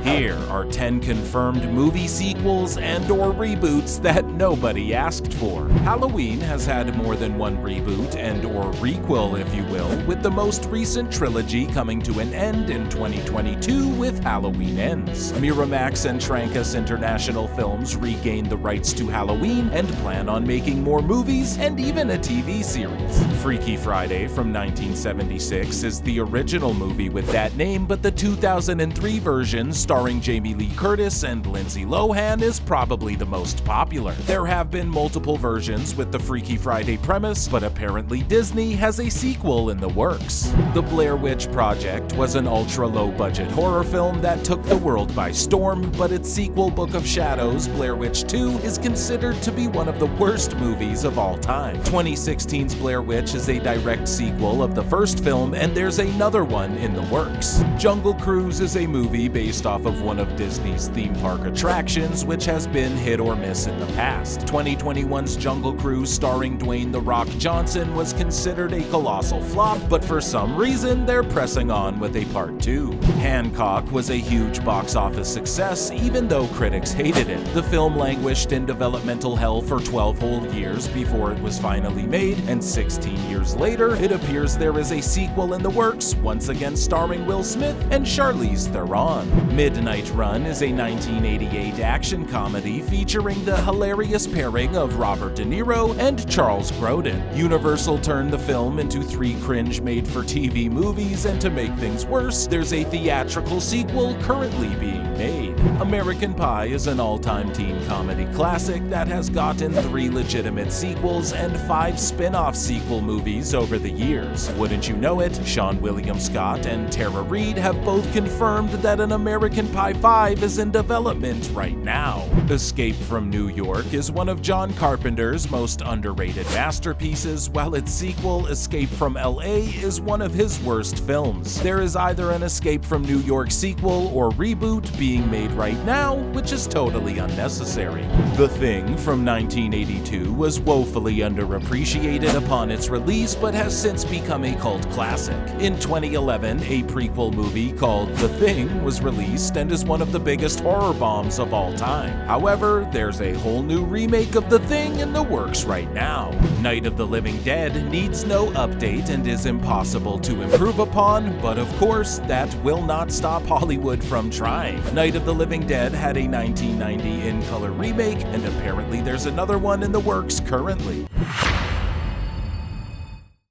Here are 10 confirmed movie sequels and/or reboots that nobody asked for. Halloween has had more than one reboot and/or requel, if you will, with the most recent trilogy coming to an end in 2022 with Halloween Ends. Miramax and Trancas International Films regained the rights to Halloween and plan on making more movies and even a TV series. Freaky Friday from 1976 is the original movie with that name, but the 2003 version starring Jamie Lee Curtis and Lindsay Lohan is probably the most popular. There have been multiple versions with the Freaky Friday premise, but apparently Disney has a sequel in the works. The Blair Witch Project was an ultra-low-budget horror film that took the world by storm, but its sequel, Book of Shadows: Blair Witch 2, is considered to be one of the worst movies of all time. 2016's Blair Witch is a direct sequel of the first film, and there's another one in the works. Jungle Cruise is a movie based off of one of Disney's theme park attractions, which has been hit or miss in the past. 2021's Jungle Cruise, starring Dwayne "The Rock" Johnson, was considered a colossal flop, but for some reason they're pressing on with a part 2. Hancock was a huge box office success, even though critics hated it. The film languished in developmental hell for 12 whole years before it was finally made, and 16 years later, it appears there is a sequel in the works, once again starring Will Smith and Charlize Theron. Midnight Run is a 1988 action comedy featuring the hilarious pairing of Robert De Niro and Charles Grodin. Universal turned the film into 3 cringe made-for-TV movies, and to make things worse, there's a theatrical sequel currently being made. American Pie is an all-time teen comedy classic that has gotten 3 legitimate sequels and 5 spin-off sequel movies over the years. Wouldn't you know it, Sean William Scott and Tara Reid have both confirmed that an American Pie 5 is in development right now. Escape from New York is one of John Carpenter's most underrated masterpieces, while its sequel, Escape from LA, is one of his worst films. There is either an Escape from New York sequel or reboot being made right now, which is totally unnecessary. The Thing from 1982 was woefully underappreciated upon its release, but has since become a cult classic. In 2011, a prequel movie called The Thing was released and is one of the biggest horror bombs of all time. However, there's a whole new remake of The Thing in the works right now. Night of the Living Dead needs no update and is impossible to improve upon, but of course, that will not stop Hollywood from trying. Night of the Living Dead had a 1990 in-color remake, and apparently there's another one in the works currently.